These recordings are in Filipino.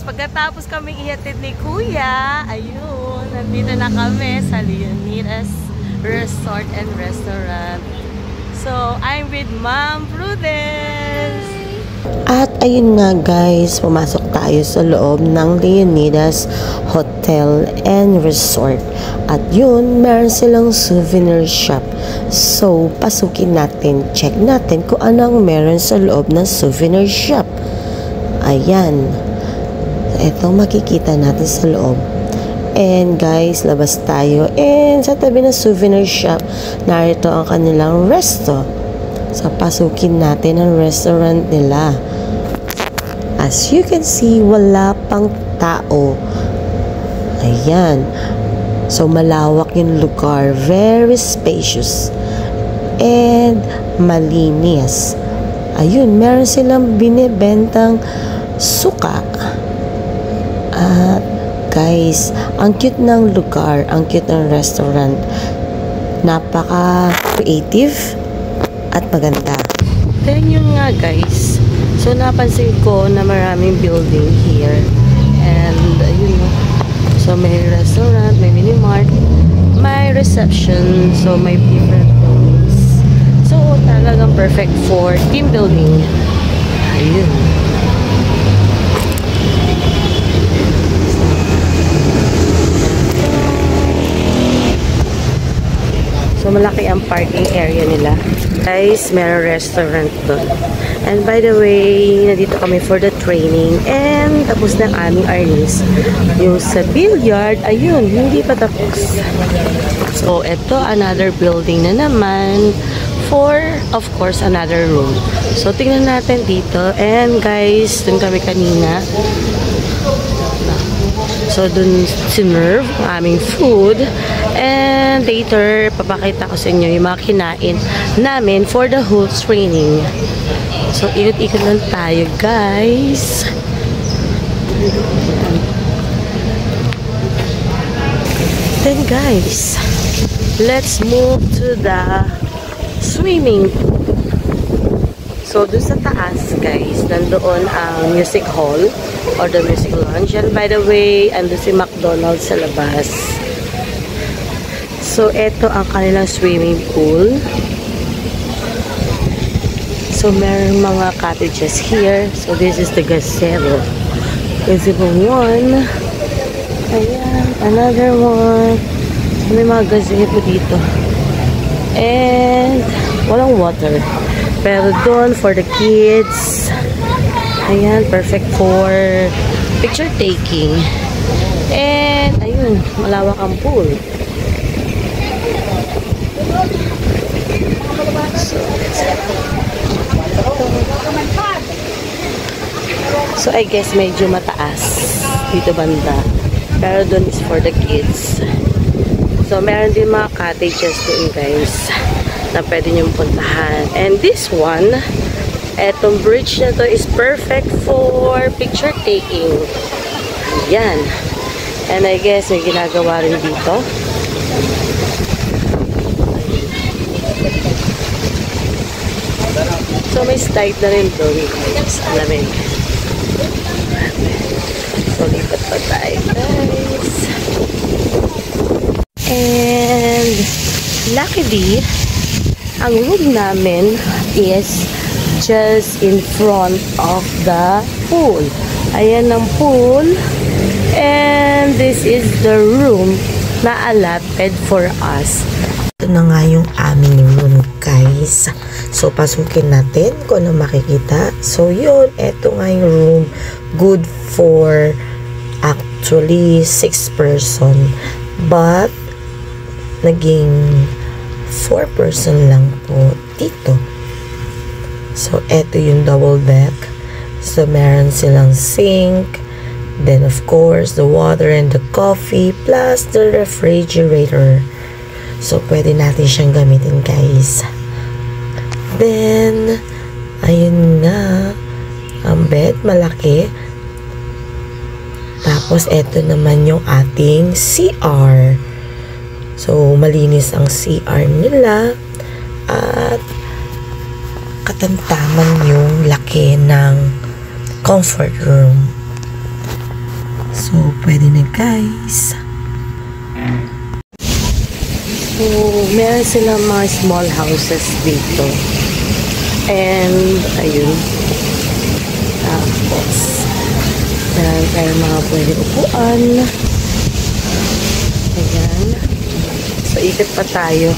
guys, pagkatapos kami ihatid ni Kuya, ayun, nandito na kami sa Leonidas Resort and Restaurant. So, I'm with Ma'am Prudence. At ayun nga guys, pumasok tayo sa loob ng Leonidas Hotel and Resort. At yun, meron silang souvenir shop. So, pasukin natin, check natin kung anong meron sa loob ng souvenir shop. Ayan. Ito makikita natin sa loob. And guys, labas tayo. And sa tabi ng souvenir shop, narito ang kanilang resto. So, pasukin natin ang restaurant nila. As you can see, wala pang tao. Ayan. So, malawak yung lugar. Very spacious. And malinis. Ayun, meron silang binibentang suka. At guys, ang cute ng lugar, ang cute ng restaurant. Napaka-creative at maganda. Then yun nga guys, so napansin ko na maraming building here. And ayun, so may restaurant, may mini-mart, may reception, so may different rooms. So talagang perfect for team building. Ayun. So, malaki ang parking area nila. Guys, meron restaurant doon. And by the way, nandito kami for the training. And tapos na ang aming earnings. Yung sa billiard, ayun, hindi pa tapos. So, ito, another building na naman for, of course, another room. So, tingnan natin dito. And guys, dun kami kanina. So, dun sinerve ang aming food. And later, papakita ko sa inyo yung mga kinain namin for the whole training. So, ikot-ikot lang tayo, guys. Then, guys, let's move to the swimming pool. So, dun sa taas, guys, nandoon ang music hall or the music lounge. And by the way, andun si McDonald's sa labas. So, eto ang kanilang swimming pool. So, meron mga cottages here. So, this is the gazebo. Gazebo 1. Ayan, another one. So, may mga gazebo dito. And, walang water. Pero doon, for the kids, ayan, perfect for picture taking. And, ayun, malawak ang pool. So, I guess medyo mataas dito banda. Pero doon is for the kids. So, meron din mga cottages doon, guys, na pwede niyong puntahan. And this one, etong bridge na to is perfect for picture taking. Yan. And I guess may ginagawa rin dito. So may slide na rin doon. Sa lamig. So lipat pa tayo, guys. And luckily, ang room namin is just in front of the pool. Ayan ang pool. And this is the room na allotted for us. Ito na nga yung aming room, guys. So, pasukin natin kung ano makikita. So, yun. Ito nga yung room. Good for actually 6 person. But, naging 4 person lang po dito. So, eto yung double deck. So, meron silang sink. Then, of course, the water and the coffee plus the refrigerator. So, pwede natin siyang gamitin, guys. Then, ayun nga. Ang bed, malaki. Tapos, eto naman yung ating CR. So, malinis ang CR nila. At, katamtaman yung laki ng comfort room. So, pwede na guys. So, meron silang mga small houses dito. And, ayun. Tapos, meron tayong mga pwede upuan. Ayan. So, ikot pa tayo.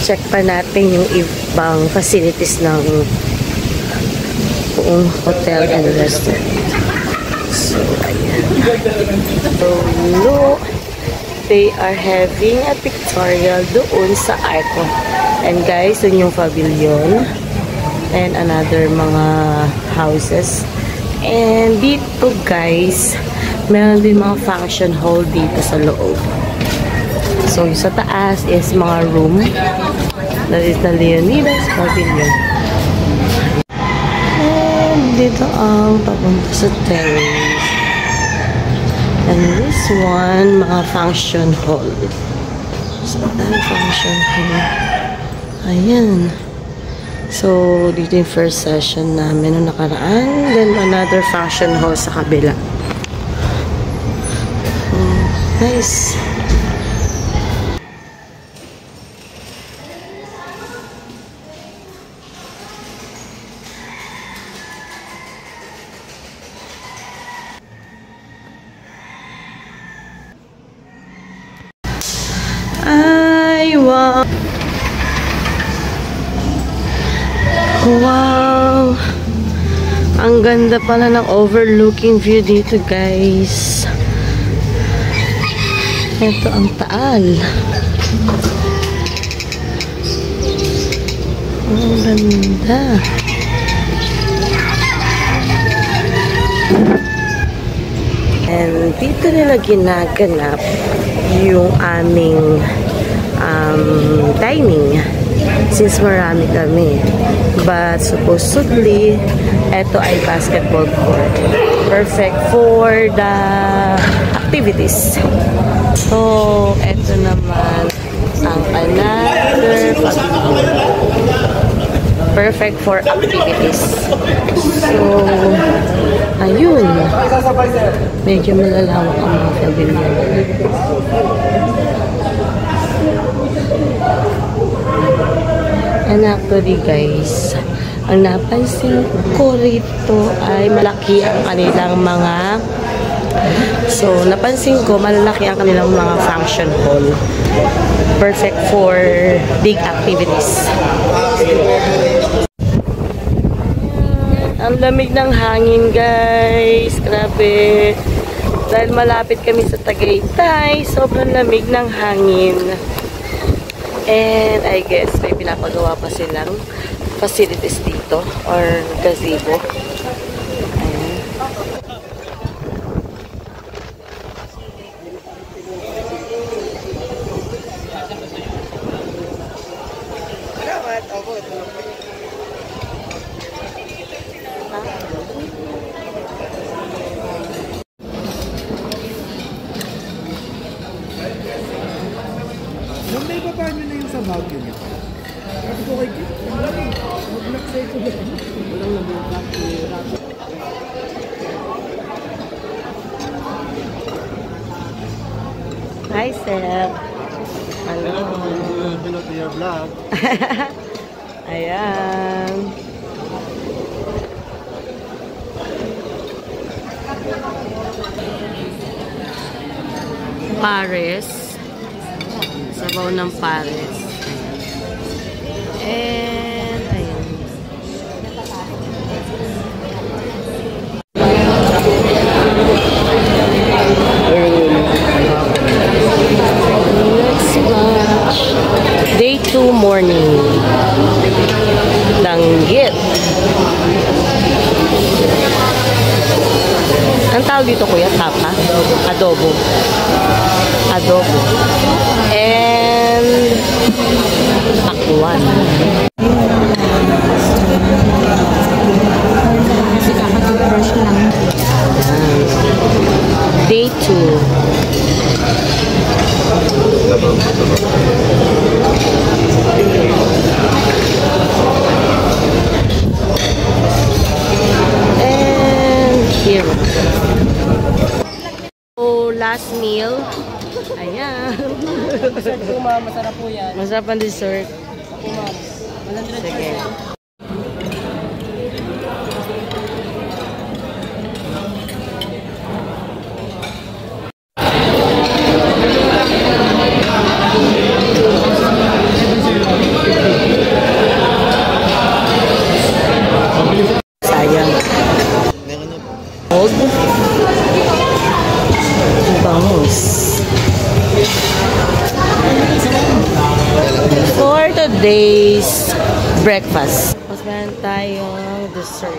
Check pa natin yung ibang facilities ng buong hotel and restaurant. So, ayan. So, look. They are having a pictorial doon sa Arco. And guys, yun yung pavilion. And another mga houses. And dito guys, meron din mga function hall dito sa loob. So, yung sa taas is mga room. That is the Leonidas Pavilion. And dito ang papunta sa terrace. And this one, mga function hall. So, that function hall. Ayan. So, dito yung first session namin nung nakaraan. Then, another function hall sa kabila. Nice. Ay, wow. Wow. Ang ganda pala ng overlooking view dito, guys. Ito ang Taal. Ang ganda. And dito nila ginaganap yung aming dining since marami kami. But supposedly, ito ay basketball court. Perfect for the activities. So, ito naman ang another pavilion. Perfect for activities. So, ayun. Medyo malalawak ang mga pavilion. And actually guys, ang napansin ko rito ay malaki ang kanilang mga napansin ko malaki ang kanilang mga function hall. Perfect for big activities. Ang lamig ng hangin guys, grabe. Dahil malapit kami sa Tagaytay, sobrang lamig ng hangin. And I guess may pinapagawa pa silang facilities dito or gazebo. Ayan. Nung may baba nyo na yung sa Baguio nyo. Sabi ko kay Kit, mag-block sa ito. Walang nabulak. Hi, Sir. Hello. Hello to your vlog. Ayan. Pares. Sabaw ng pares. And, ayan. Let's watch. Day 2 morning. Danggit. Ang tawag dito kuya? Tapa? Adobo. Adobo. And pakwan. Day 2. And here. last meal. Ayan. Dessert po ma'am, masarap po yan. Masarap ang dessert. Po ma'am. 100%. Sige. Sayang. Old. Bangus. For today's breakfast, mas meron tayong dessert.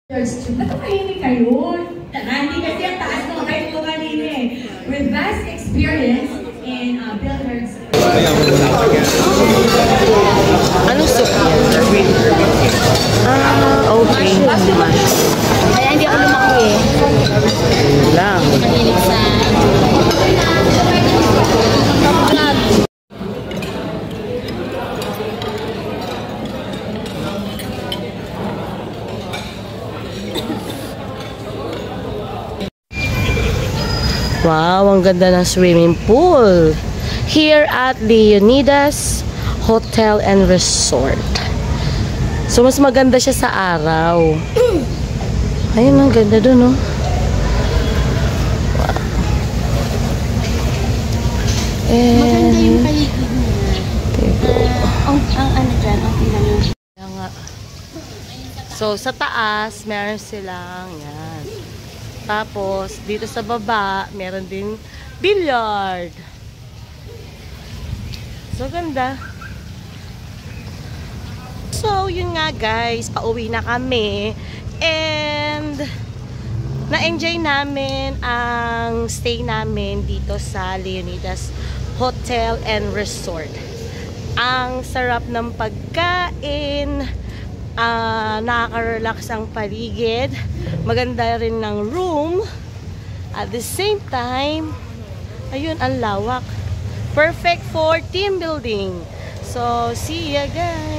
Ba't tahimik kayo? Hindi kasi ang taas ng height mo kanina eh. With vast experience in billiards. Ano soup yan? Okay. Kaya hindi ako lumaki eh. Lang. Mahilig sa Wow, ang ganda ng swimming pool. Here at Leonidas Hotel and Resort. So, mas maganda siya sa araw. Ayun, ang ganda dun, no? Wow. maganda yung And, paligid niya. Ang ano dyan, ang pinanong. kaya nga. So, sa taas, meron silang, yan. Tapos, dito sa baba, meron din billiard. So, ganda. So, yun nga guys, pauwi na kami. And, na-enjoy namin ang stay namin dito sa Leonidas Hotel and Resort. Ang sarap ng pagkain, nakaka-relax ang paligid, maganda rin ng room, at the same time, ayun, ang lawak. Perfect for team building. So, see ya guys!